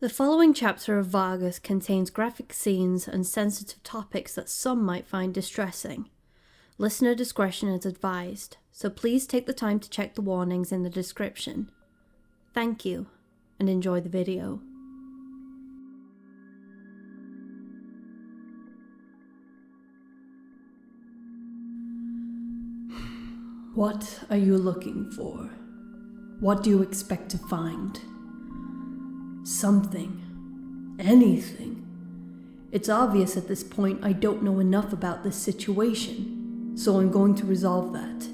The following chapter of Vargas contains graphic scenes and sensitive topics that some might find distressing. Listener discretion is advised, so please take the time to check the warnings in the description. Thank you, and enjoy the video. What are you looking for? What do you expect to find? Something. Anything. It's obvious at this point I don't know enough about this situation, so I'm going to resolve that.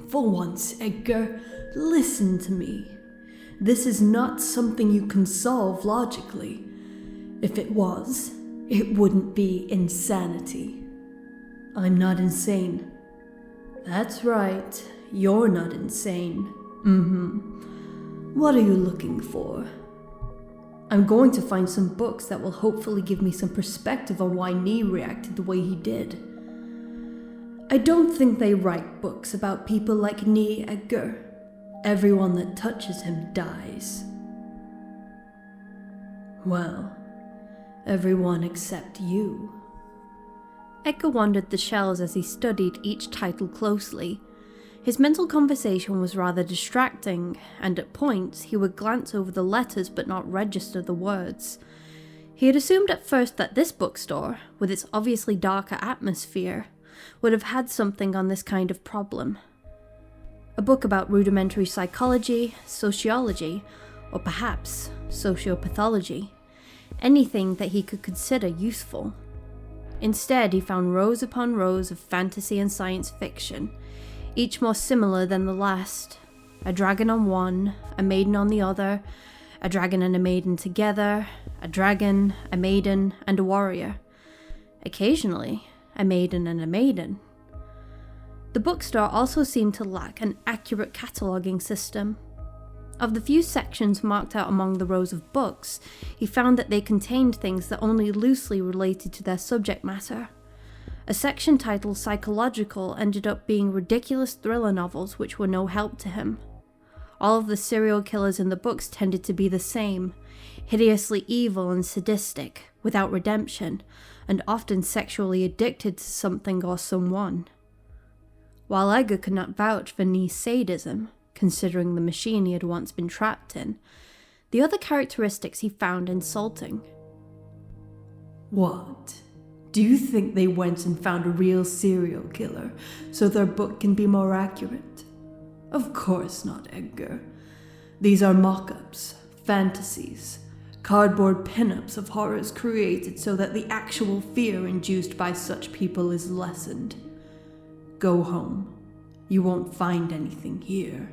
For once, Edgar, listen to me. This is not something you can solve logically. If it was, it wouldn't be insanity. I'm not insane. That's right, you're not insane. What are you looking for? I'm going to find some books that will hopefully give me some perspective on why Nee reacted the way he did. I don't think they write books about people like Nee, Edgar. Everyone that touches him dies. Well, everyone except you. Edgar wandered the shelves as he studied each title closely. His mental conversation was rather distracting, and at points he would glance over the letters but not register the words. He had assumed at first that this bookstore, with its obviously darker atmosphere, would have had something on this kind of problem. A book about rudimentary psychology, sociology, or perhaps sociopathology. Anything that he could consider useful. Instead, he found rows upon rows of fantasy and science fiction, each more similar than the last. A dragon on one, a maiden on the other, a dragon and a maiden together, a dragon, a maiden, and a warrior. Occasionally, a maiden and a maiden. The bookstore also seemed to lack an accurate cataloguing system. Of the few sections marked out among the rows of books, he found that they contained things that only loosely related to their subject matter. A section titled Psychological ended up being ridiculous thriller novels which were no help to him. All of the serial killers in the books tended to be the same, hideously evil and sadistic, without redemption, and often sexually addicted to something or someone. While Edgar could not vouch for Nee's sadism, considering the machine he had once been trapped in, the other characteristics he found insulting. What? Do you think they went and found a real serial killer so their book can be more accurate? Of course not, Edgar. These are mock-ups, fantasies, cardboard pin-ups of horrors created so that the actual fear induced by such people is lessened. Go home. You won't find anything here.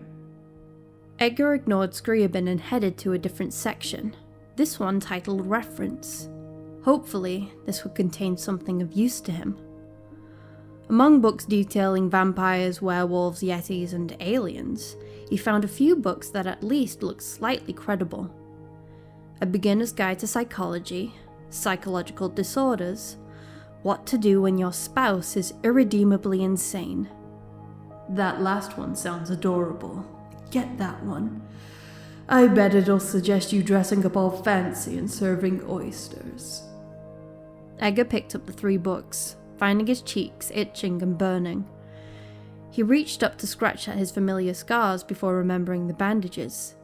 Edgar ignored Scriabin and headed to a different section, this one titled Reference. Hopefully, this would contain something of use to him. Among books detailing vampires, werewolves, yetis, and aliens, he found a few books that at least looked slightly credible. A Beginner's Guide to Psychology, Psychological Disorders, What to Do When Your Spouse is Irredeemably Insane. That last one sounds adorable. Get that one. I bet it'll suggest you dressing up all fancy and serving oysters. Edgar picked up the 3 books, finding his cheeks itching and burning. He reached up to scratch at his familiar scars before remembering the bandages.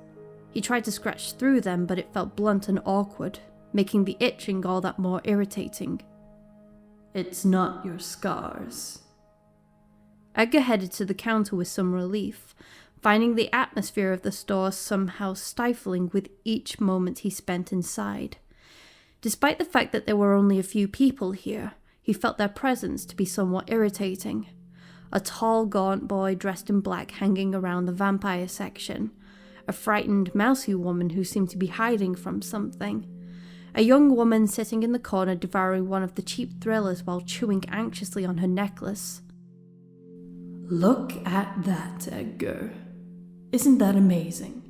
He tried to scratch through them, but it felt blunt and awkward, making the itching all that more irritating. It's not your scars. Edgar headed to the counter with some relief, finding the atmosphere of the store somehow stifling with each moment he spent inside. Despite the fact that there were only a few people here, he felt their presence to be somewhat irritating. A tall, gaunt boy dressed in black hanging around the vampire section. A frightened, mousy woman who seemed to be hiding from something. A young woman sitting in the corner devouring one of the cheap thrillers while chewing anxiously on her necklace. Look at that, Edgar. Isn't that amazing?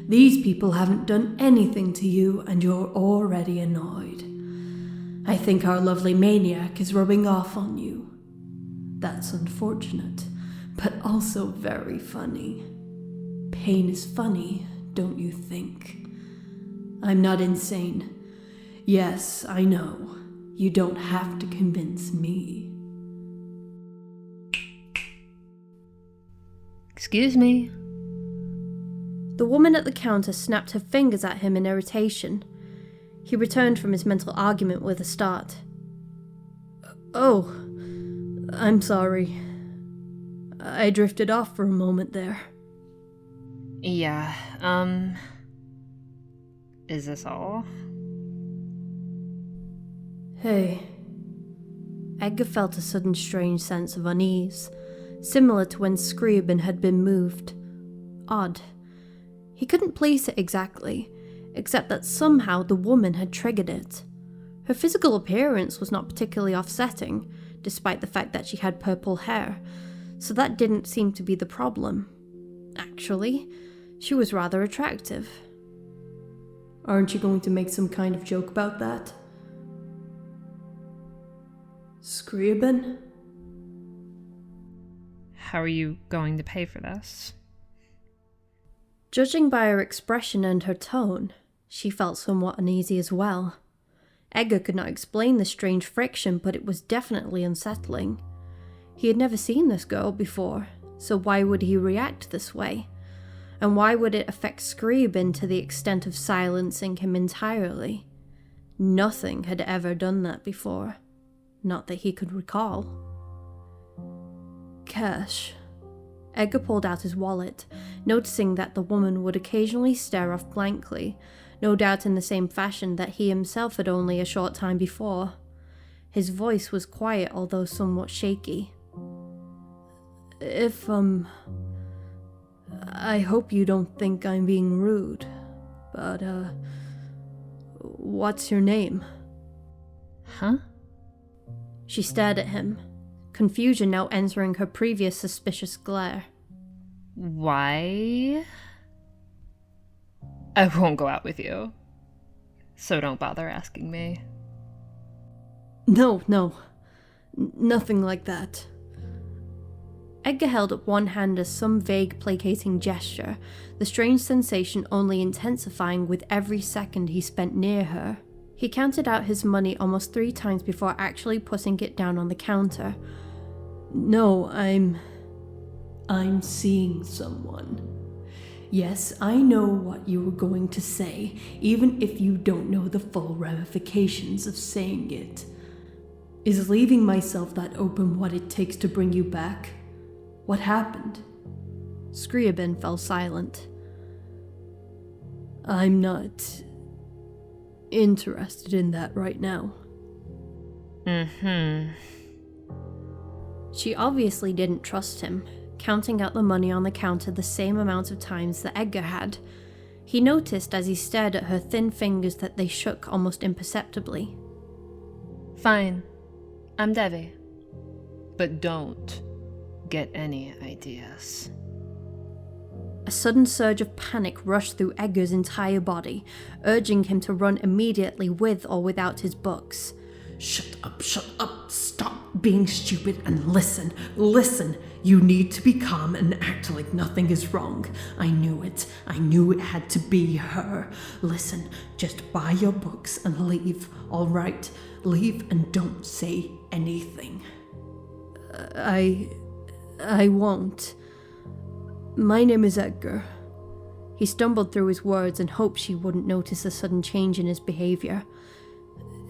These people haven't done anything to you and you're already annoyed. I think our lovely maniac is rubbing off on you. That's unfortunate, but also very funny. Pain is funny, don't you think? I'm not insane. Yes, I know. You don't have to convince me. Excuse me. The woman at the counter snapped her fingers at him in irritation. He returned from his mental argument with a start. Oh, I'm sorry. I drifted off for a moment there. Yeah, is this all? Hey. Edgar felt a sudden strange sense of unease, similar to when Scriabin had been moved. Odd. He couldn't place it exactly, except that somehow the woman had triggered it. Her physical appearance was not particularly offsetting, despite the fact that she had purple hair, so that didn't seem to be the problem. Actually, she was rather attractive. Aren't you going to make some kind of joke about that? Scriabin? How are you going to pay for this? Judging by her expression and her tone, she felt somewhat uneasy as well. Edgar could not explain the strange friction, but it was definitely unsettling. He had never seen this girl before, so why would he react this way? And why would it affect Scriabin to the extent of silencing him entirely? Nothing had ever done that before. Not that he could recall. Cash. Edgar pulled out his wallet, noticing that the woman would occasionally stare off blankly, no doubt in the same fashion that he himself had only a short time before. His voice was quiet, although somewhat shaky. I hope you don't think I'm being rude, but, what's your name? Huh? She stared at him, confusion now entering her previous suspicious glare. Why? I won't go out with you, so don't bother asking me. No, nothing like that. Edgar held up one hand as some vague placating gesture, the strange sensation only intensifying with every second he spent near her. He counted out his money almost 3 times before actually putting it down on the counter. No, I'm seeing someone. Yes, I know what you were going to say, even if you don't know the full ramifications of saying it. Is leaving myself that open what it takes to bring you back? What happened? Scriabin fell silent. I'm not interested in that right now. She obviously didn't trust him, counting out the money on the counter the same amount of times that Edgar had. He noticed as he stared at her thin fingers that they shook almost imperceptibly. Fine. I'm Devi. But don't get any ideas. A sudden surge of panic rushed through Edgar's entire body, urging him to run immediately with or without his books. Shut up, stop being stupid and listen. You need to be calm and act like nothing is wrong. I knew it had to be her. Listen, just buy your books and leave, alright? Leave and don't say anything. I won't. My name is Edgar. He stumbled through his words and hoped she wouldn't notice a sudden change in his behavior.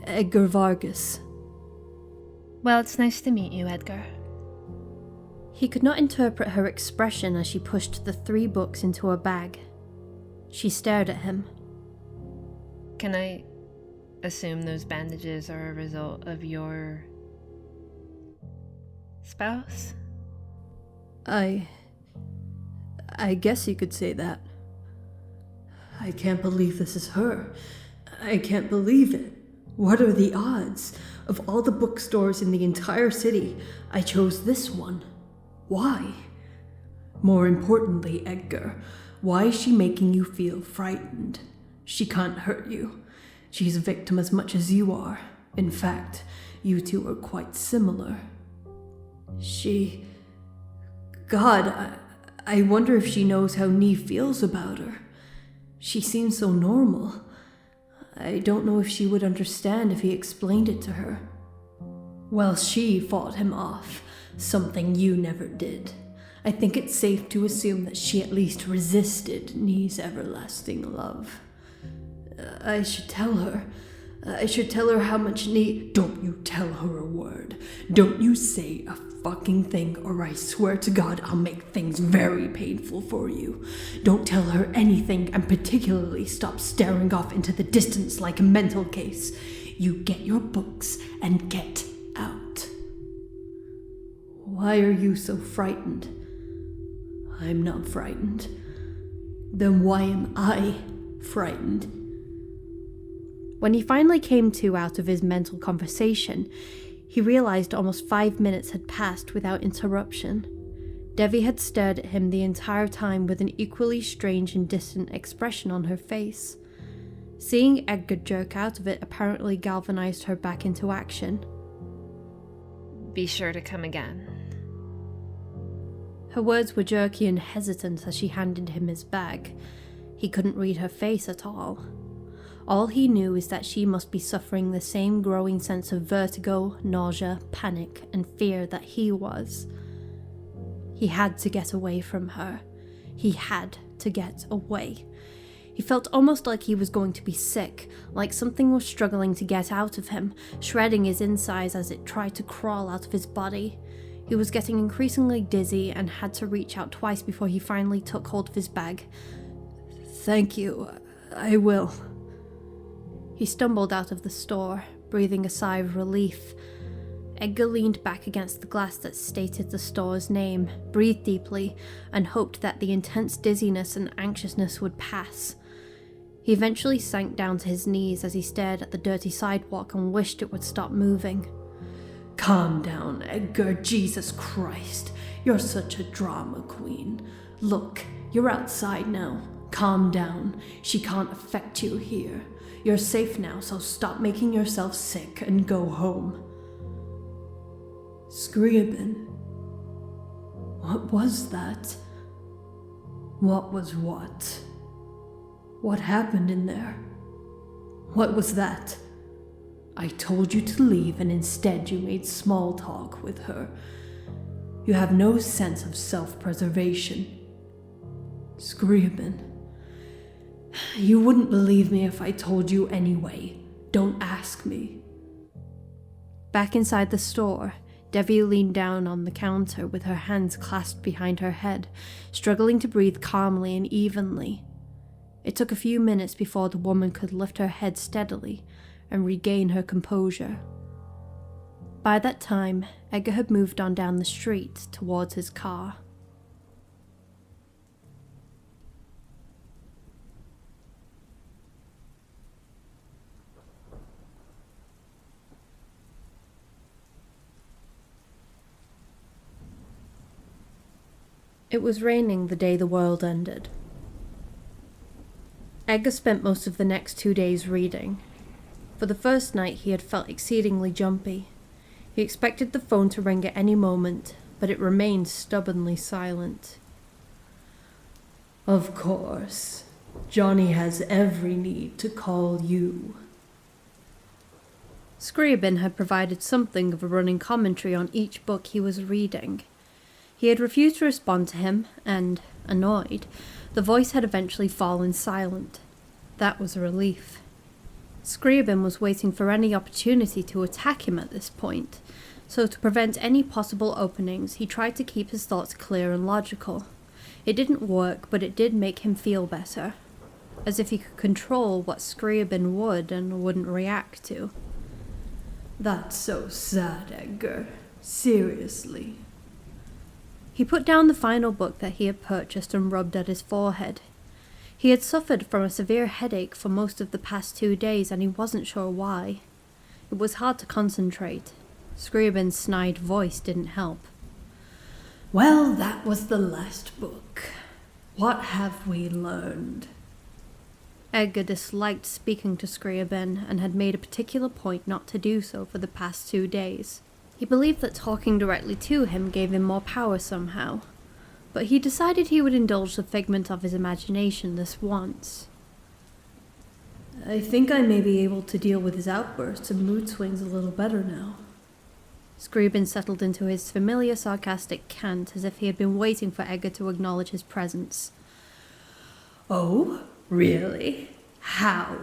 Edgar Vargas. Well, it's nice to meet you, Edgar. He could not interpret her expression as she pushed the 3 books into her bag. She stared at him. Can I assume those bandages are a result of your spouse? I guess you could say that. I can't believe this is her. I can't believe it. What are the odds? Of all the bookstores in the entire city, I chose this one. Why? More importantly, Edgar, why is she making you feel frightened? She can't hurt you. She's a victim as much as you are. In fact, you two are quite similar. God, I wonder if she knows how Nee feels about her. She seems so normal. I don't know if she would understand if he explained it to her. Well, she fought him off, something you never did. I think it's safe to assume that she at least resisted Nee's everlasting love. I should tell her. I should tell her how much Nee... Don't you tell her a word. Don't you say a fucking thing, or I swear to God I'll make things very painful for you. Don't tell her anything, and particularly stop staring off into the distance like a mental case. You get your books and get out. Why are you so frightened? I'm not frightened. Then why am I frightened? When he finally came to out of his mental conversation, he realized almost 5 minutes had passed without interruption. Devi had stared at him the entire time with an equally strange and distant expression on her face. Seeing Edgar jerk out of it apparently galvanized her back into action. Be sure to come again. Her words were jerky and hesitant as she handed him his bag. He couldn't read her face at all. All he knew is that she must be suffering the same growing sense of vertigo, nausea, panic, and fear that he was. He had to get away from her. He had to get away. He felt almost like he was going to be sick, like something was struggling to get out of him, shredding his insides as it tried to crawl out of his body. He was getting increasingly dizzy and had to reach out twice before he finally took hold of his bag. Thank you. I will. He stumbled out of the store, breathing a sigh of relief. Edgar leaned back against the glass that stated the store's name, breathed deeply, and hoped that the intense dizziness and anxiousness would pass. He eventually sank down to his knees as he stared at the dirty sidewalk and wished it would stop moving. Calm down, Edgar. Jesus Christ. You're such a drama queen. Look, you're outside now. Calm down. She can't affect you here. You're safe now, so stop making yourself sick and go home. Scriabin. What was that? What was what? What happened in there? What was that? I told you to leave and instead you made small talk with her. You have no sense of self-preservation. Scriabin. You wouldn't believe me if I told you anyway. Don't ask me. Back inside the store, Devi leaned down on the counter with her hands clasped behind her head, struggling to breathe calmly and evenly. It took a few minutes before the woman could lift her head steadily and regain her composure. By that time, Edgar had moved on down the street towards his car. It was raining the day the world ended. Edgar spent most of the next 2 days reading. For the first night he had felt exceedingly jumpy. He expected the phone to ring at any moment, but it remained stubbornly silent. Of course. Johnny has every need to call you. Scriabin had provided something of a running commentary on each book he was reading. He had refused to respond to him, and, annoyed, the voice had eventually fallen silent. That was a relief. Scriabin was waiting for any opportunity to attack him at this point, so to prevent any possible openings, he tried to keep his thoughts clear and logical. It didn't work, but it did make him feel better, as if he could control what Scriabin would and wouldn't react to. That's so sad, Edgar. Seriously. He put down the final book that he had purchased and rubbed at his forehead. He had suffered from a severe headache for most of the past 2 days and he wasn't sure why. It was hard to concentrate. Scriabin's snide voice didn't help. Well, that was the last book. What have we learned? Edgar disliked speaking to Scriabin and had made a particular point not to do so for the past 2 days. He believed that talking directly to him gave him more power somehow, but he decided he would indulge the figment of his imagination this once. I think I may be able to deal with his outbursts and mood swings a little better now. Scriabin settled into his familiar sarcastic cant as if he had been waiting for Edgar to acknowledge his presence. Oh, really? How?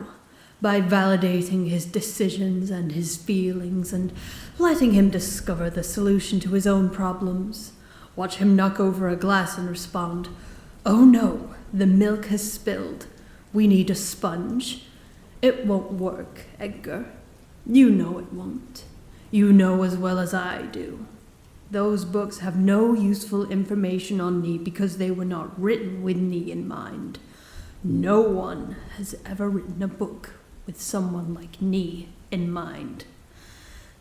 By validating his decisions and his feelings and letting him discover the solution to his own problems. Watch him knock over a glass and respond, "Oh no, the milk has spilled. We need a sponge." It won't work, Edgar. You know it won't. You know as well as I do. Those books have no useful information on Nee because they were not written with Nee in mind. No one has ever written a book with someone like Nee in mind.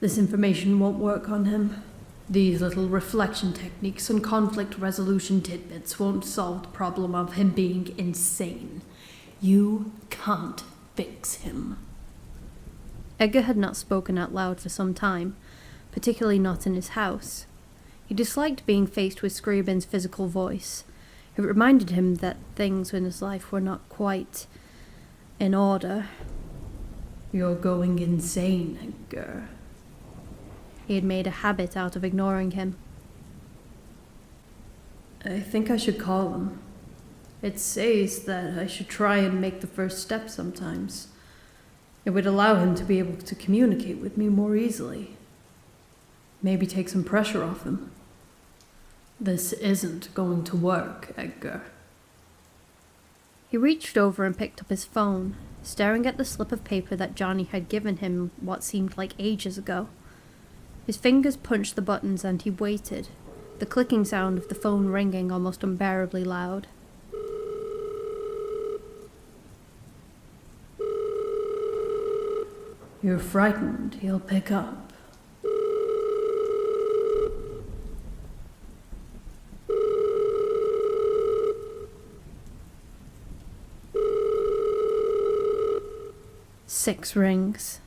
This information won't work on him. These little reflection techniques and conflict resolution tidbits won't solve the problem of him being insane. You can't fix him. Edgar had not spoken out loud for some time, particularly not in his house. He disliked being faced with Scriabin's physical voice. It reminded him that things in his life were not quite in order. You're going insane, Edgar. He had made a habit out of ignoring him. I think I should call him. It says that I should try and make the first step sometimes. It would allow him to be able to communicate with me more easily. Maybe take some pressure off him. This isn't going to work, Edgar. He reached over and picked up his phone, staring at the slip of paper that Johnny had given him what seemed like ages ago. His fingers punched the buttons and he waited, the clicking sound of the phone ringing almost unbearably loud. You're frightened he'll pick up. Six rings.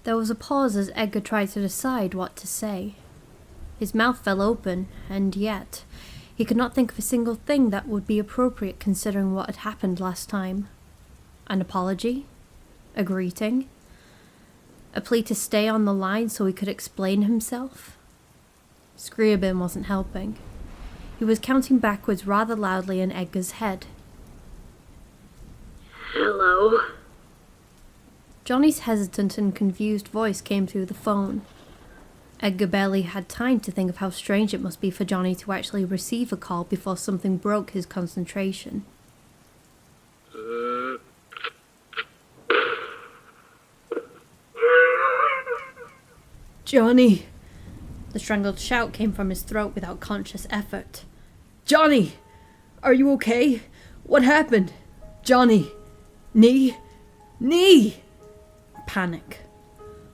There was a pause as Edgar tried to decide what to say. His mouth fell open, and yet he could not think of a single thing that would be appropriate considering what had happened last time. An apology? A greeting? A plea to stay on the line so he could explain himself? Scriabin wasn't helping. He was counting backwards rather loudly in Edgar's head. Hello? Johnny's hesitant and confused voice came through the phone. Edgar barely had time to think of how strange it must be for Johnny to actually receive a call before something broke his concentration. Johnny! The strangled shout came from his throat without conscious effort. Johnny! Are you okay? What happened? Johnny! Nee? Nee! Panic.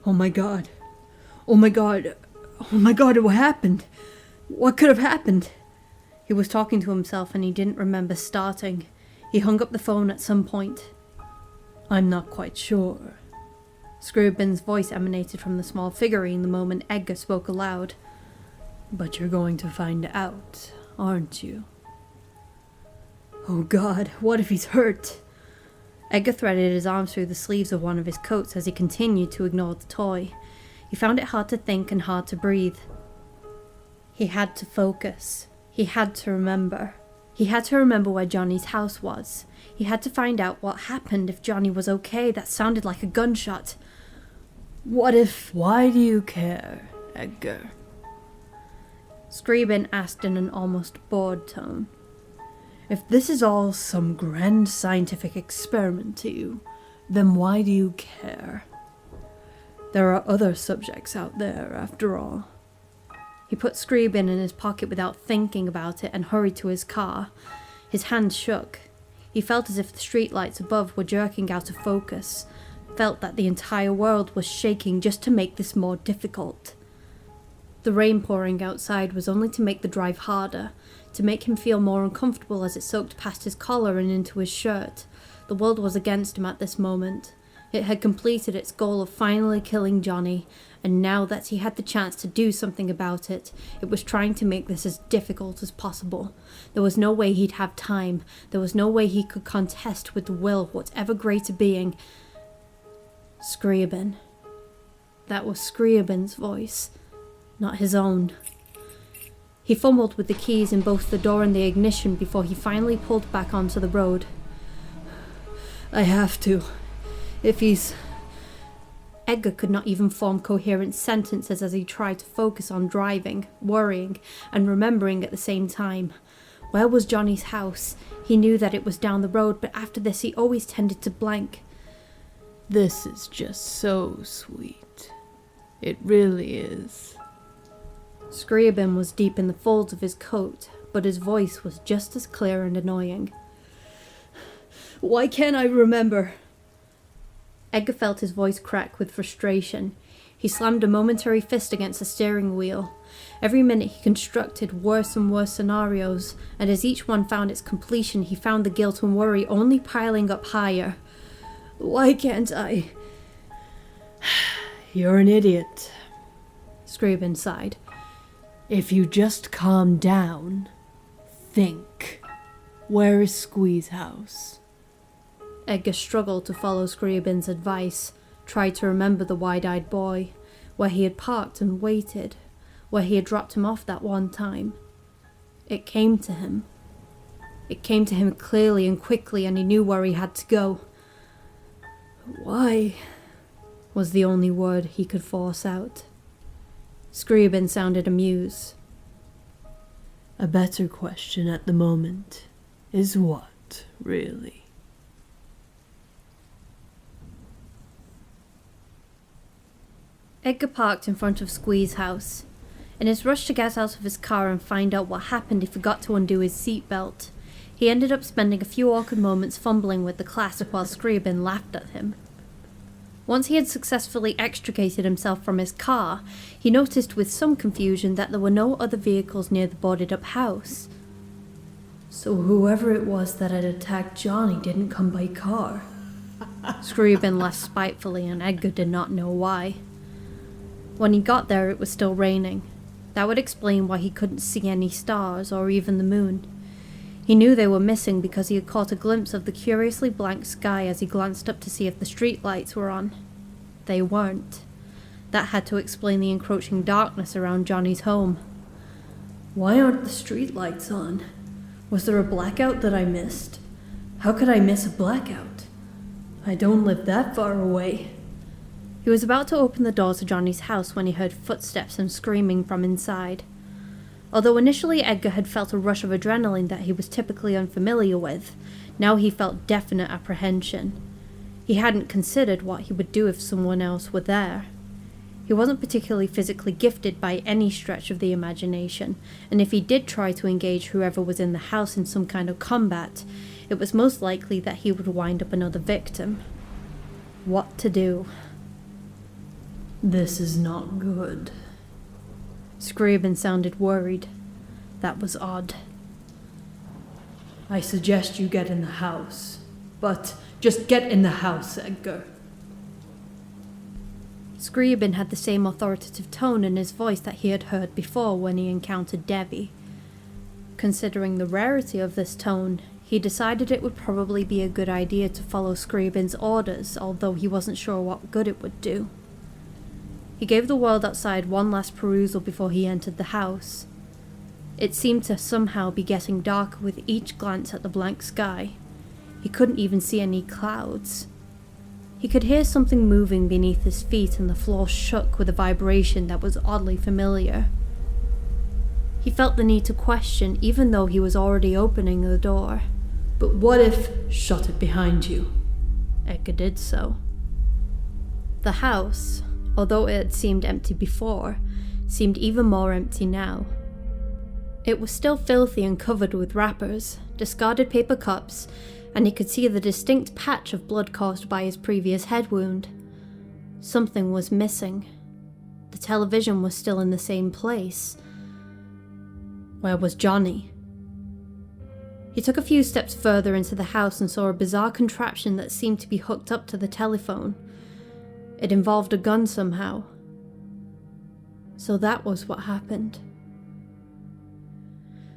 Oh my god. Oh my god. Oh my god, what happened? What could have happened? He was talking to himself and he didn't remember starting. He hung up the phone at some point. I'm not quite sure. Scriabin's voice emanated from the small figurine the moment Edgar spoke aloud. But you're going to find out, aren't you? Oh god, what if he's hurt? Edgar threaded his arms through the sleeves of one of his coats as he continued to ignore the toy. He found it hard to think and hard to breathe. He had to focus. He had to remember. He had to remember where Johnny's house was. He had to find out what happened if Johnny was okay. That sounded like a gunshot. What if... Why do you care, Edgar? Scriabin asked in an almost bored tone. If this is all some grand scientific experiment to you, then why do you care? There are other subjects out there, after all. He put Scriabin in his pocket without thinking about it and hurried to his car. His hand shook. He felt as if the streetlights above were jerking out of focus, felt that the entire world was shaking just to make this more difficult. The rain pouring outside was only to make the drive harder, to make him feel more uncomfortable as it soaked past his collar and into his shirt. The world was against him at this moment. It had completed its goal of finally killing Johnny, and now that he had the chance to do something about it, it was trying to make this as difficult as possible. There was no way he'd have time. There was no way he could contest with the will of whatever greater being. Scriabin. That was Scriabin's voice, not his own. He fumbled with the keys in both the door and the ignition before he finally pulled back onto the road. I have to. If he's... Edgar could not even form coherent sentences as he tried to focus on driving, worrying, and remembering at the same time. Where was Johnny's house? He knew that it was down the road, but after this he always tended to blank. This is just so sweet. It really is. Scriabin was deep in the folds of his coat, but his voice was just as clear and annoying. Why can't I remember? Edgar felt his voice crack with frustration. He slammed a momentary fist against the steering wheel. Every minute he constructed worse and worse scenarios, and as each one found its completion, he found the guilt and worry only piling up higher. Why can't I? You're an idiot, Scriabin sighed. If you just calm down, think. Where is Squee's house? Edgar struggled to follow Scriabin's advice, tried to remember the wide-eyed boy, where he had parked and waited, where he had dropped him off that one time. It came to him. It came to him clearly and quickly, and he knew where he had to go. Why? Was the only word he could force out. Scriabin sounded amused. A better question at the moment is what, really? Edgar parked in front of Squee's house. In his rush to get out of his car and find out what happened, he forgot to undo his seatbelt. He ended up spending a few awkward moments fumbling with the clasp while Scriabin laughed at him. Once he had successfully extricated himself from his car, he noticed with some confusion that there were no other vehicles near the boarded-up house. So whoever it was that had attacked Johnny didn't come by car. Scriabin laughed spitefully, and Edgar did not know why. When he got there, it was still raining. That would explain why he couldn't see any stars or even the moon. He knew they were missing because he had caught a glimpse of the curiously blank sky as he glanced up to see if the street lights were on. They weren't. That had to explain the encroaching darkness around Johnny's home. Why aren't the street lights on? Was there a blackout that I missed? How could I miss a blackout? I don't live that far away. He was about to open the door to Johnny's house when he heard footsteps and screaming from inside. Although initially Edgar had felt a rush of adrenaline that he was typically unfamiliar with, now he felt definite apprehension. He hadn't considered what he would do if someone else were there. He wasn't particularly physically gifted by any stretch of the imagination, and if he did try to engage whoever was in the house in some kind of combat, it was most likely that he would wind up another victim. What to do? This is not good. Scriabin sounded worried. That was odd. I suggest you get in the house. But just get in the house, Edgar. Scriabin had the same authoritative tone in his voice that he had heard before when he encountered Devi. Considering the rarity of this tone, he decided it would probably be a good idea to follow Scriabin's orders, although he wasn't sure what good it would do. He gave the world outside one last perusal before he entered the house. It seemed to somehow be getting darker with each glance at the blank sky. He couldn't even see any clouds. He could hear something moving beneath his feet, and the floor shook with a vibration that was oddly familiar. He felt the need to question, even though he was already opening the door. But what if... Shut it behind you. Edgar did so. The house, although it had seemed empty before, seemed even more empty now. It was still filthy and covered with wrappers, discarded paper cups, and he could see the distinct patch of blood caused by his previous head wound. Something was missing. The television was still in the same place. Where was Johnny? He took a few steps further into the house and saw a bizarre contraption that seemed to be hooked up to the telephone. It involved a gun somehow. So that was what happened.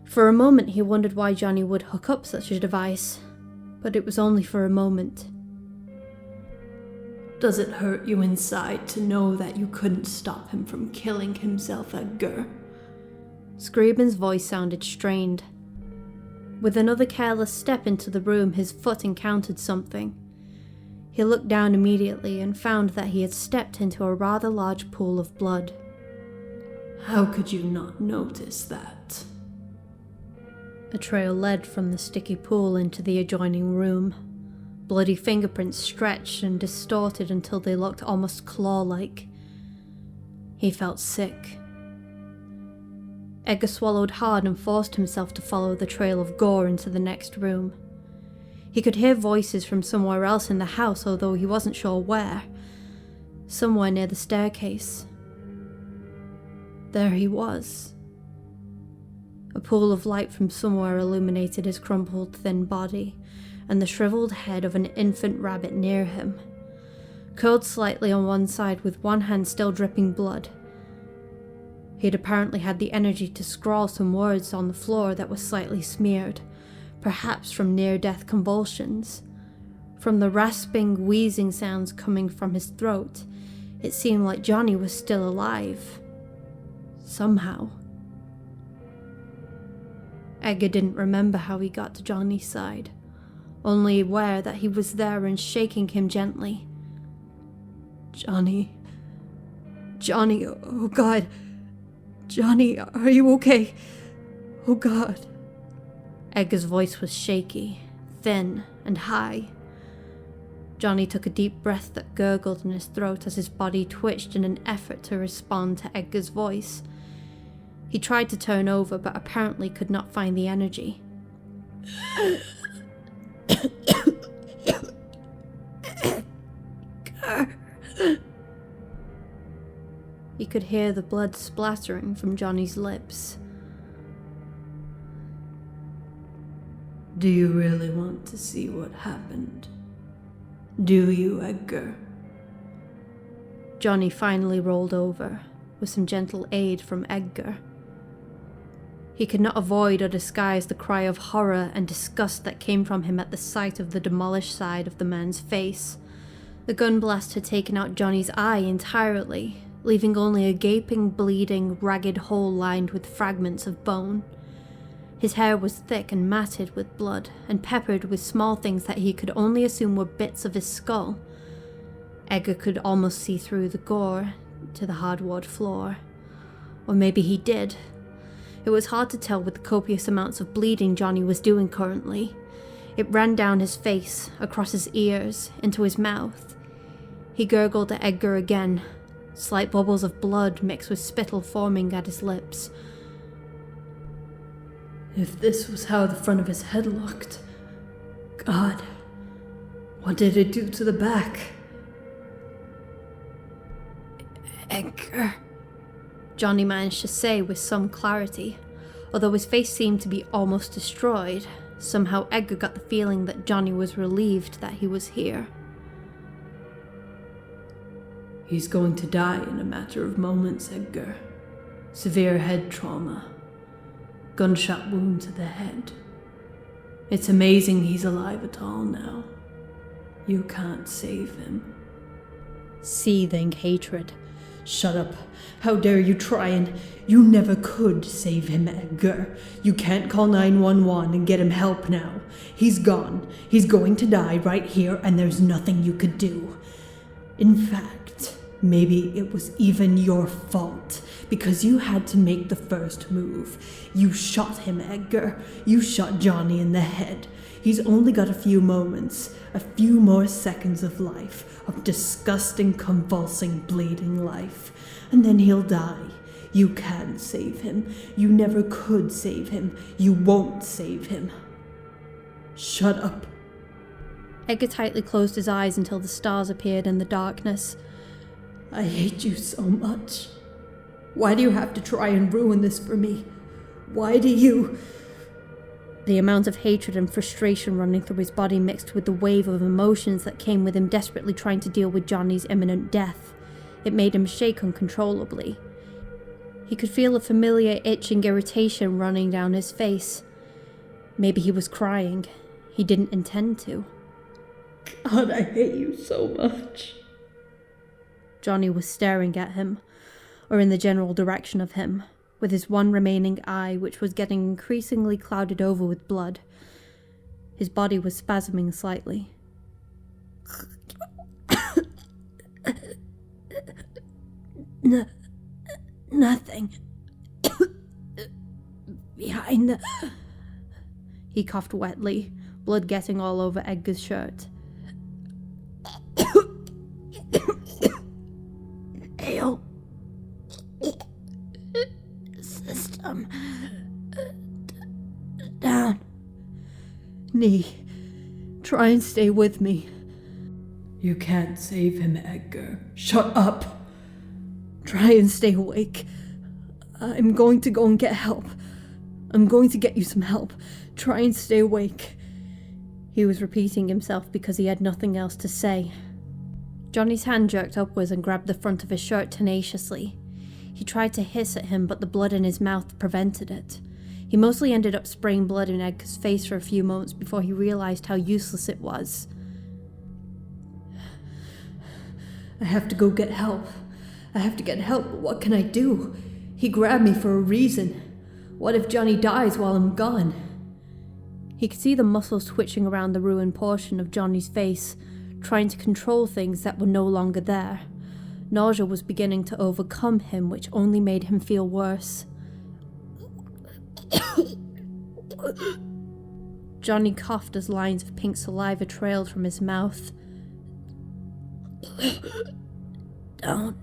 For a moment he wondered why Johnny would hook up such a device, but it was only for a moment. Does it hurt you inside to know that you couldn't stop him from killing himself, Edgar? Scriban's voice sounded strained. With another careless step into the room, his foot encountered something. He looked down immediately and found that he had stepped into a rather large pool of blood. How could you not notice that? A trail led from the sticky pool into the adjoining room. Bloody fingerprints stretched and distorted until they looked almost claw-like. He felt sick. Edgar swallowed hard and forced himself to follow the trail of gore into the next room. He could hear voices from somewhere else in the house, although he wasn't sure where. Somewhere near the staircase. There he was. A pool of light from somewhere illuminated his crumpled, thin body, and the shriveled head of an infant rabbit near him, curled slightly on one side with one hand still dripping blood. He had apparently had the energy to scrawl some words on the floor that was slightly smeared, perhaps from near-death convulsions. From the rasping, wheezing sounds coming from his throat, it seemed like Johnny was still alive. Somehow. Edgar didn't remember how he got to Johnny's side, only aware that he was there and shaking him gently. Johnny, oh God. Johnny, are you okay? Oh God. Edgar's voice was shaky, thin, and high. Johnny took a deep breath that gurgled in his throat as his body twitched in an effort to respond to Edgar's voice. He tried to turn over, but apparently could not find the energy. He could hear the blood splattering from Johnny's lips. Do you really want to see what happened? Do you, Edgar? Johnny finally rolled over, with some gentle aid from Edgar. He could not avoid or disguise the cry of horror and disgust that came from him at the sight of the demolished side of the man's face. The gun blast had taken out Johnny's eye entirely, leaving only a gaping, bleeding, ragged hole lined with fragments of bone. His hair was thick and matted with blood, and peppered with small things that he could only assume were bits of his skull. Edgar could almost see through the gore to the hardwood floor. Or maybe he did. It was hard to tell with the copious amounts of bleeding Johnny was doing currently. It ran down his face, across his ears, into his mouth. He gurgled at Edgar again, slight bubbles of blood mixed with spittle forming at his lips. If this was how the front of his head looked, God, what did it do to the back? Edgar, Johnny managed to say with some clarity. Although his face seemed to be almost destroyed, somehow Edgar got the feeling that Johnny was relieved that he was here. He's going to die in a matter of moments, Edgar. Severe head trauma. Gunshot wound to the head. It's amazing he's alive at all now. You can't save him. Seething hatred. Shut up. How dare you try and... You never could save him, Edgar. You can't call 911 and get him help now. He's gone. He's going to die right here, and there's nothing you could do. In fact, maybe it was even your fault, because you had to make the first move. You shot him, Edgar. You shot Johnny in the head. He's only got a few moments, a few more seconds of life, of disgusting, convulsing, bleeding life, and then he'll die. You can't save him. You never could save him. You won't save him. Shut up. Edgar tightly closed his eyes until the stars appeared in the darkness. I hate you so much. Why do you have to try and ruin this for me? Why do you... The amount of hatred and frustration running through his body mixed with the wave of emotions that came with him desperately trying to deal with Johnny's imminent death. It made him shake uncontrollably. He could feel a familiar itching irritation running down his face. Maybe he was crying. He didn't intend to. God, I hate you so much. Johnny was staring at him, or in the general direction of him, with his one remaining eye, which was getting increasingly clouded over with blood. His body was spasming slightly. Nothing. Behind the... He coughed wetly, blood getting all over Edgar's shirt. Ale. System. Down. Knee. Try and stay with me. You can't save him, Edgar. Shut up. Try and stay awake. I'm going to go and get help. I'm going to get you some help. Try and stay awake. He was repeating himself because he had nothing else to say. Johnny's hand jerked upwards and grabbed the front of his shirt tenaciously. He tried to hiss at him, but the blood in his mouth prevented it. He mostly ended up spraying blood in Edgar's face for a few moments before he realized how useless it was. I have to go get help. I have to get help, but what can I do? He grabbed me for a reason. What if Johnny dies while I'm gone? He could see the muscles twitching around the ruined portion of Johnny's face, trying to control things that were no longer there. Nausea was beginning to overcome him, which only made him feel worse. Johnny coughed as lines of pink saliva trailed from his mouth. Don't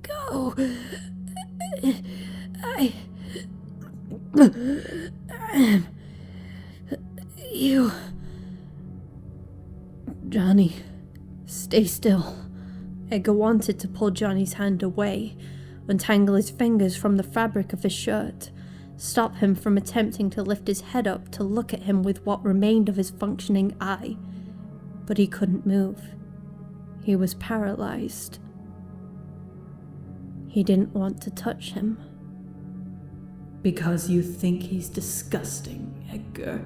go. I'm... You... Johnny, stay still. Edgar wanted to pull Johnny's hand away, untangle his fingers from the fabric of his shirt, stop him from attempting to lift his head up to look at him with what remained of his functioning eye. But he couldn't move. He was paralyzed. He didn't want to touch him. Because you think he's disgusting, Edgar.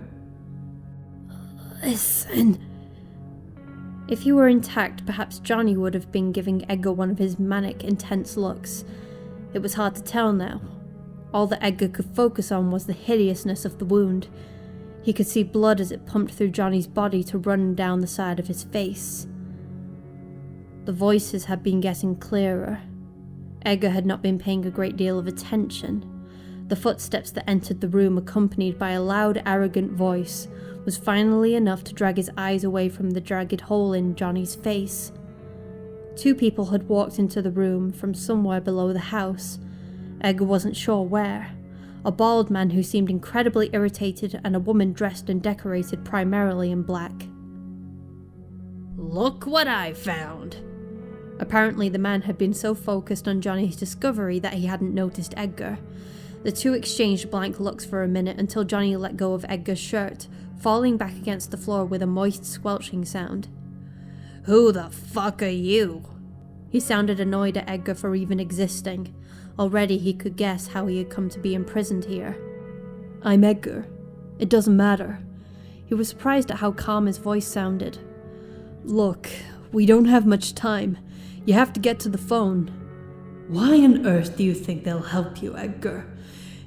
Listen. If he were intact, perhaps Johnny would have been giving Edgar one of his manic, intense looks. It was hard to tell now. All that Edgar could focus on was the hideousness of the wound. He could see blood as it pumped through Johnny's body to run down the side of his face. The voices had been getting clearer. Edgar had not been paying a great deal of attention. The footsteps that entered the room, accompanied by a loud, arrogant voice, was finally enough to drag his eyes away from the jagged hole in Johnny's face. 2 people had walked into the room from somewhere below the house. Edgar wasn't sure where. A bald man who seemed incredibly irritated and a woman dressed and decorated primarily in black. Look what I found! Apparently the man had been so focused on Johnny's discovery that he hadn't noticed Edgar. The 2 exchanged blank looks for a minute until Johnny let go of Edgar's shirt, falling back against the floor with a moist squelching sound. Who the fuck are you? He sounded annoyed at Edgar for even existing. Already he could guess how he had come to be imprisoned here. I'm Edgar. It doesn't matter. He was surprised at how calm his voice sounded. Look, we don't have much time. You have to get to the phone. Why on earth do you think they'll help you, Edgar?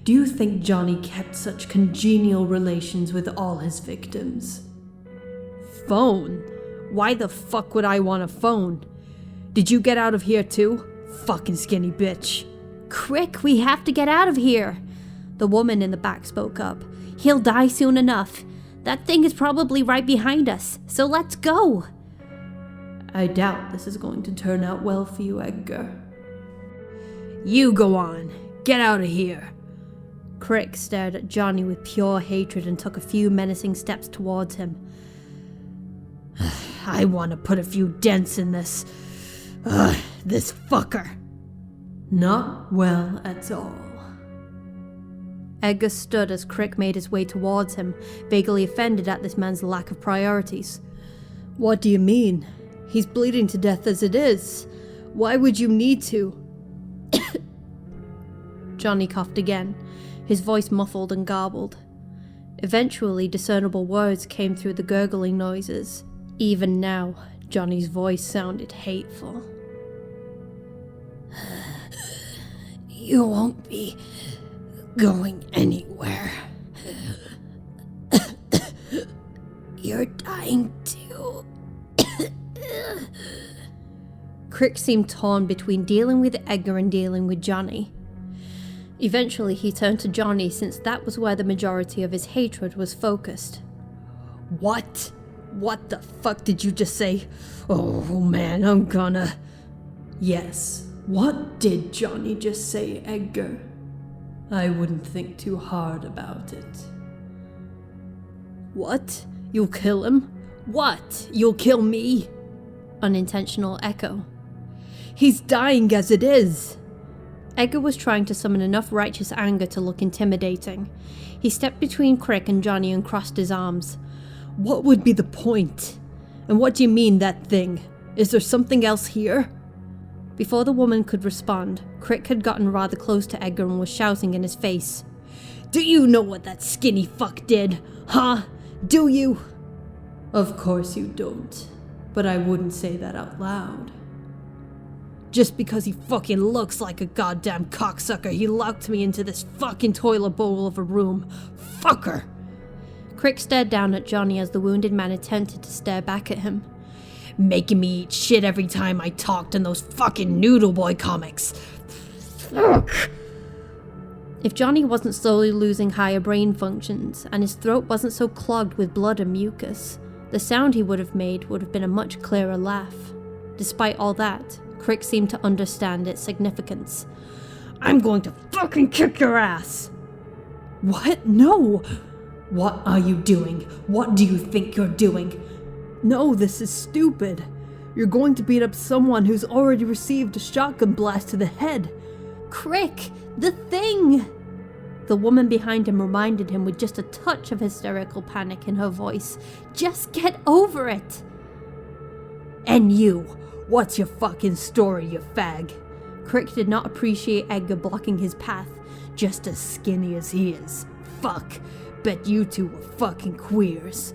Do you think Johnny kept such congenial relations with all his victims? Phone? Why the fuck would I want a phone? Did you get out of here too? Fucking skinny bitch. Crick, we have to get out of here. The woman in the back spoke up. He'll die soon enough. That thing is probably right behind us, so let's go. I doubt this is going to turn out well for you, Edgar. You go on. Get out of here. Crick stared at Johnny with pure hatred and took a few menacing steps towards him. I want to put a few dents in this fucker. Not well at all. Edgar stood as Crick made his way towards him, vaguely offended at this man's lack of priorities. What do you mean? He's bleeding to death as it is. Why would you need to? Johnny coughed again, his voice muffled and garbled. Eventually, discernible words came through the gurgling noises. Even now, Johnny's voice sounded hateful. You won't be going anywhere. You're dying too. Crick seemed torn between dealing with Edgar and dealing with Johnny. Eventually, he turned to Johnny since that was where the majority of his hatred was focused. What? What the fuck did you just say? Oh man, I'm gonna... Yes, what did Johnny just say, Edgar? I wouldn't think too hard about it. What? You'll kill him? What? You'll kill me? Unintentional echo. He's dying as it is. Edgar was trying to summon enough righteous anger to look intimidating. He stepped between Crick and Johnny and crossed his arms. What would be the point? And what do you mean, that thing? Is there something else here? Before the woman could respond, Crick had gotten rather close to Edgar and was shouting in his face. Do you know what that skinny fuck did? Huh? Do you? Of course you don't, but I wouldn't say that out loud. Just because he fucking looks like a goddamn cocksucker, he locked me into this fucking toilet bowl of a room. Fucker! Crick stared down at Johnny as the wounded man attempted to stare back at him. Making me eat shit every time I talked in those fucking Noodle Boy comics. Fuck! If Johnny wasn't slowly losing higher brain functions, and his throat wasn't so clogged with blood and mucus, the sound he would have made would have been a much clearer laugh. Despite all that, Crick seemed to understand its significance. I'm going to fucking kick your ass! What? No! What are you doing? What do you think you're doing? No, this is stupid. You're going to beat up someone who's already received a shotgun blast to the head. Crick! The thing! The woman behind him reminded him with just a touch of hysterical panic in her voice. Just get over it! And you, what's your fucking story, you fag? Crick did not appreciate Edgar blocking his path. Just as skinny as he is. Fuck. Bet you two were fucking queers.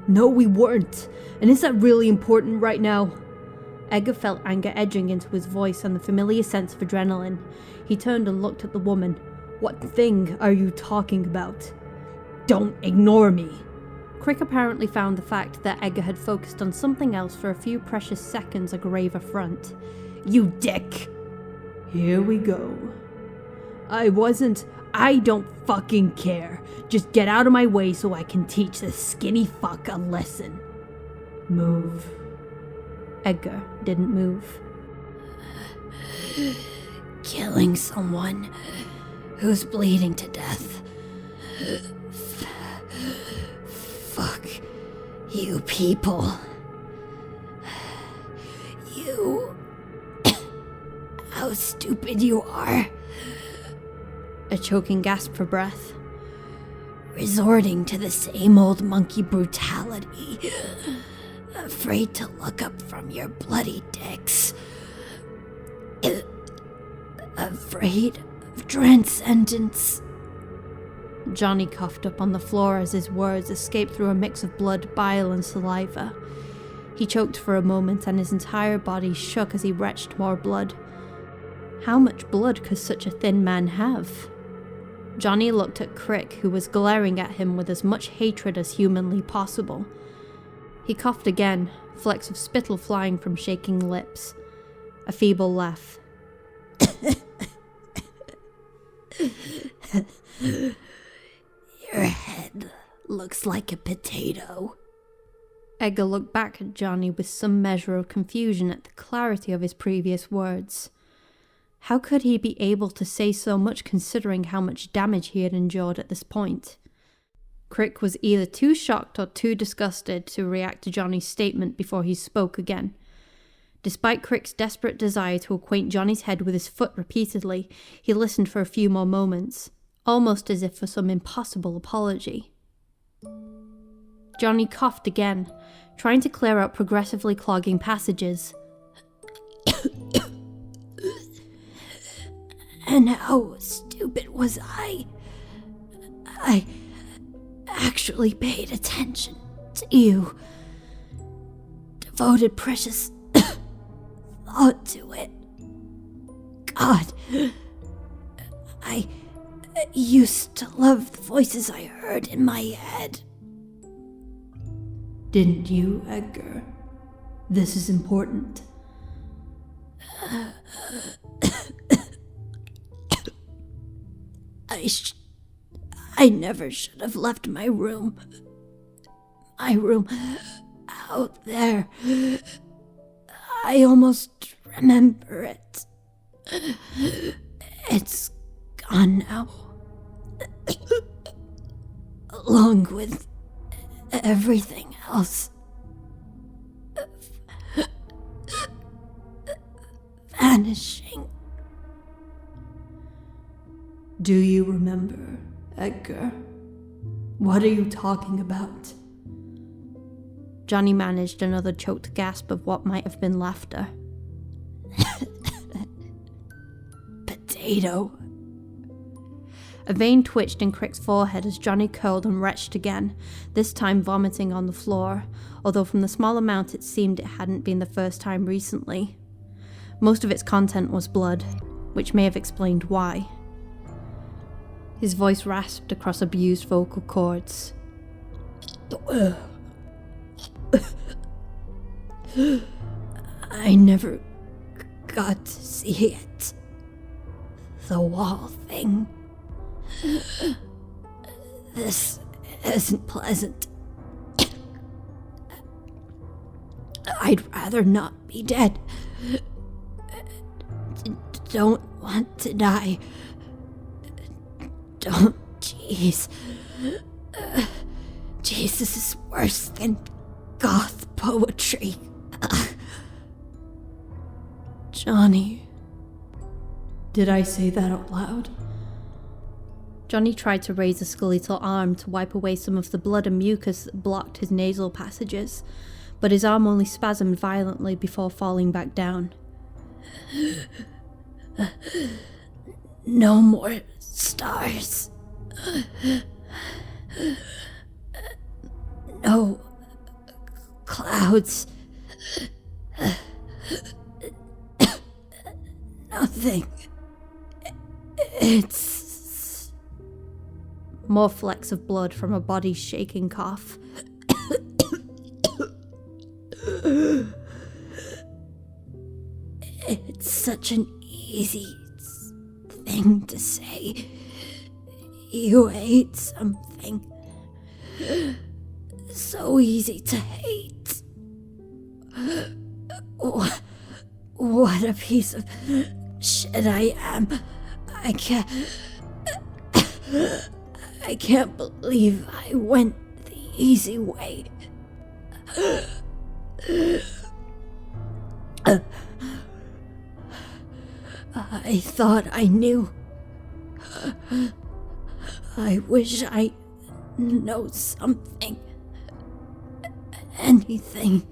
No, we weren't. And is that really important right now? Edgar felt anger edging into his voice and the familiar sense of adrenaline. He turned and looked at the woman. What thing are you talking about? Don't ignore me. Crick apparently found the fact that Edgar had focused on something else for a few precious seconds a grave affront. You dick! Here we go. I don't fucking care. Just get out of my way so I can teach this skinny fuck a lesson. Move. Edgar didn't move. Killing someone who's bleeding to death. Fuck you people. You... How stupid you are. A choking gasp for breath. Resorting to the same old monkey brutality. Afraid to look up from your bloody dicks. Afraid of transcendence. Johnny coughed up on the floor as his words escaped through a mix of blood, bile, and saliva. He choked for a moment and his entire body shook as he retched more blood. How much blood could such a thin man have? Johnny looked at Crick, who was glaring at him with as much hatred as humanly possible. He coughed again, flecks of spittle flying from shaking lips. A feeble laugh. Your head looks like a potato. Edgar looked back at Johnny with some measure of confusion at the clarity of his previous words. How could he be able to say so much considering how much damage he had endured at this point? Crick was either too shocked or too disgusted to react to Johnny's statement before he spoke again. Despite Crick's desperate desire to acquaint Johnny's head with his foot repeatedly, he listened for a few more moments, almost as if for some impossible apology. Johnny coughed again, trying to clear out progressively clogging passages. And how stupid was I? I actually paid attention to you. Devoted precious thought to it. God, I used to love the voices I heard in my head. Didn't you, Edgar? This is important. I never should have left my room. My room out there. I almost remember it. It's gone now. Along with everything else. Vanishing. Do you remember, Edgar? What are you talking about? Johnny managed another choked gasp of what might have been laughter. Potato. A vein twitched in Crick's forehead as Johnny curled and retched again, this time vomiting on the floor, although from the small amount it seemed it hadn't been the first time recently. Most of its content was blood, which may have explained why. His voice rasped across abused vocal cords. I never got to see it. The wall thing. This isn't pleasant. I'd rather not be dead. Don't want to die. Don't, jeez. Jesus is worse than goth poetry. Johnny. Did I say that out loud? Johnny tried to raise a skeletal arm to wipe away some of the blood and mucus that blocked his nasal passages, but his arm only spasmed violently before falling back down. No more stars. No clouds. Nothing. It's... More flecks of blood from a body's shaking cough. It's such an easy thing to say. You hate something. So easy to hate. What a piece of shit I am. I can't believe I went the easy way. I thought I knew. I wish I know something. Anything.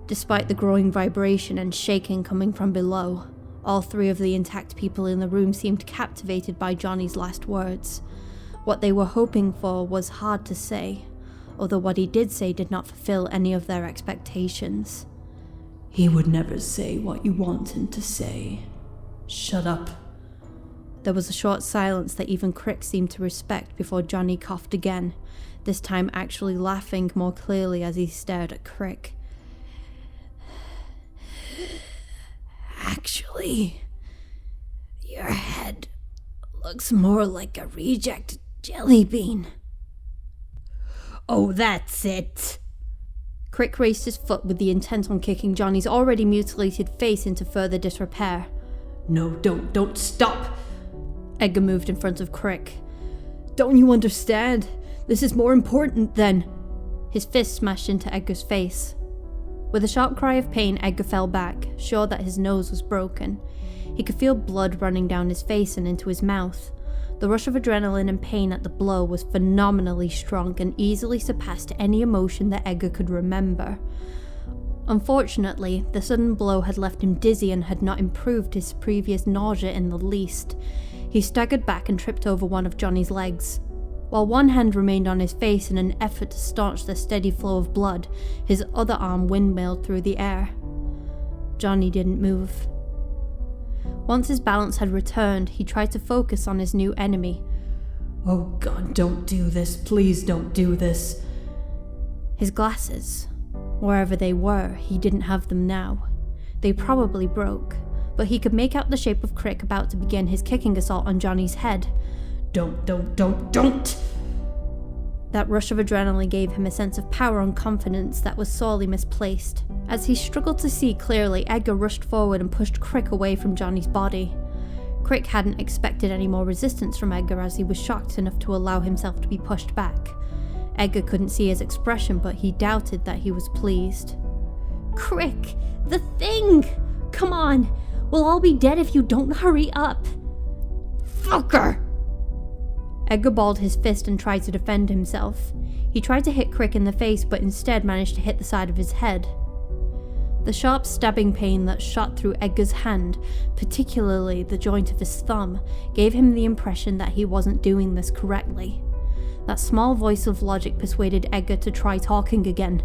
Despite the growing vibration and shaking coming from below, all three of the intact people in the room seemed captivated by Johnny's last words. What they were hoping for was hard to say, although what he did say did not fulfill any of their expectations. He would never say what you want him to say. Shut up. There was a short silence that even Crick seemed to respect before Johnny coughed again, this time actually laughing more clearly as he stared at Crick. Actually, your head looks more like a reject jelly bean. Oh, that's it. Crick raised his foot with the intent on kicking Johnny's already mutilated face into further disrepair. No, don't stop! Edgar moved in front of Crick. Don't you understand? This is more important than... His fist smashed into Edgar's face. With a sharp cry of pain, Edgar fell back, sure that his nose was broken. He could feel blood running down his face and into his mouth. The rush of adrenaline and pain at the blow was phenomenally strong and easily surpassed any emotion that Edgar could remember. Unfortunately, the sudden blow had left him dizzy and had not improved his previous nausea in the least. He staggered back and tripped over one of Johnny's legs. While one hand remained on his face in an effort to staunch the steady flow of blood, his other arm windmilled through the air. Johnny didn't move. Once his balance had returned, he tried to focus on his new enemy. Oh God, don't do this. Please don't do this. His glasses, wherever they were, he didn't have them now. They probably broke, but he could make out the shape of Crick about to begin his kicking assault on Johnny's head. Don't! That rush of adrenaline gave him a sense of power and confidence that was sorely misplaced. As he struggled to see clearly, Edgar rushed forward and pushed Crick away from Johnny's body. Crick hadn't expected any more resistance from Edgar as he was shocked enough to allow himself to be pushed back. Edgar couldn't see his expression, but he doubted that he was pleased. Crick, the thing! Come on, we'll all be dead if you don't hurry up. Fucker! Edgar balled his fist and tried to defend himself. He tried to hit Crick in the face, but instead managed to hit the side of his head. The sharp stabbing pain that shot through Edgar's hand, particularly the joint of his thumb, gave him the impression that he wasn't doing this correctly. That small voice of logic persuaded Edgar to try talking again.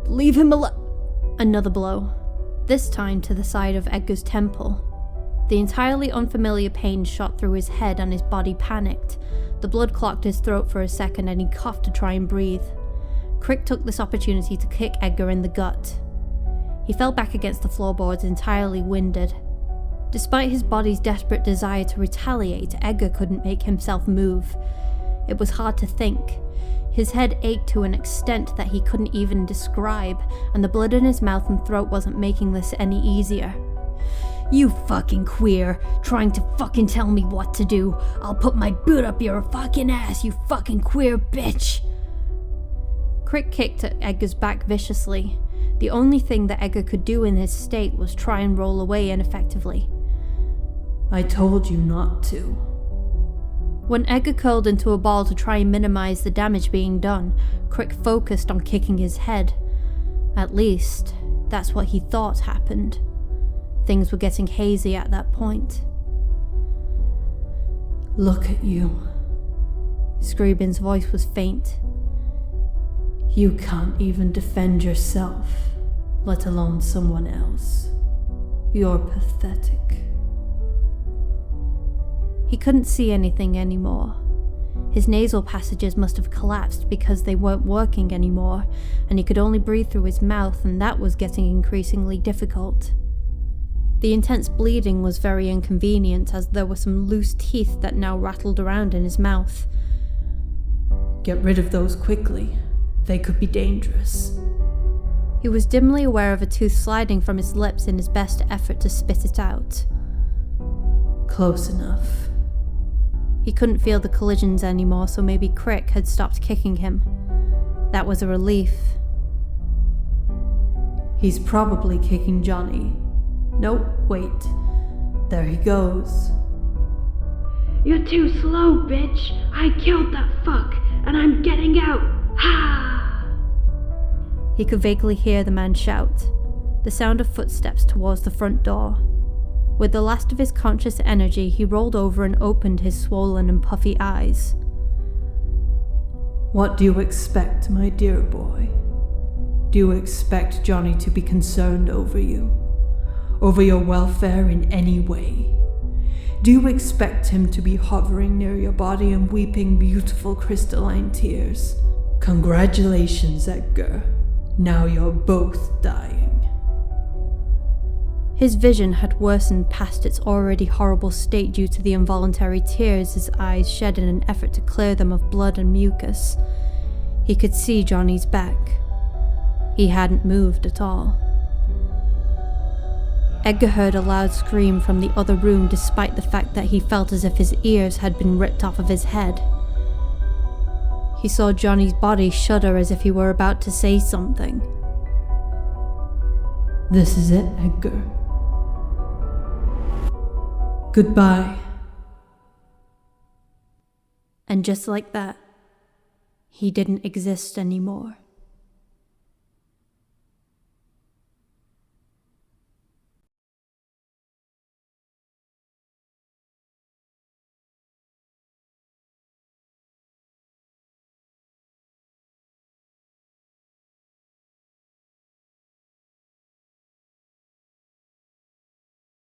Leave him alone. Another blow, this time to the side of Edgar's temple. The entirely unfamiliar pain shot through his head and his body panicked. The blood clogged his throat for a second and he coughed to try and breathe. Crick took this opportunity to kick Edgar in the gut. He fell back against the floorboards entirely winded. Despite his body's desperate desire to retaliate, Edgar couldn't make himself move. It was hard to think. His head ached to an extent that he couldn't even describe, and the blood in his mouth and throat wasn't making this any easier. You fucking queer, trying to fucking tell me what to do. I'll put my boot up your fucking ass, you fucking queer bitch. Crick kicked at Edgar's back viciously. The only thing that Edgar could do in his state was try and roll away ineffectively. I told you not to. When Edgar curled into a ball to try and minimize the damage being done, Crick focused on kicking his head. At least, that's what he thought happened. Things were getting hazy at that point. Look at you. Scriabin's voice was faint. You can't even defend yourself, let alone someone else. You're pathetic. He couldn't see anything anymore. His nasal passages must have collapsed because they weren't working anymore, and he could only breathe through his mouth, and that was getting increasingly difficult. The intense bleeding was very inconvenient, as there were some loose teeth that now rattled around in his mouth. Get rid of those quickly. They could be dangerous. He was dimly aware of a tooth sliding from his lips in his best effort to spit it out. Close enough. He couldn't feel the collisions anymore, so maybe Crick had stopped kicking him. That was a relief. He's probably kicking Johnny. Nope, wait. There he goes. You're too slow, bitch. I killed that fuck, and I'm getting out. Ha! He could vaguely hear the man shout, the sound of footsteps towards the front door. With the last of his conscious energy, he rolled over and opened his swollen and puffy eyes. What do you expect, my dear boy? Do you expect Johnny to be concerned over you? Over your welfare in any way? Do you expect him to be hovering near your body and weeping beautiful crystalline tears? Congratulations, Edgar. Now you're both dying. His vision had worsened past its already horrible state due to the involuntary tears his eyes shed in an effort to clear them of blood and mucus. He could see Johnny's back. He hadn't moved at all. Edgar heard a loud scream from the other room, despite the fact that he felt as if his ears had been ripped off of his head. He saw Johnny's body shudder as if he were about to say something. This is it, Edgar. Goodbye. And just like that, he didn't exist anymore.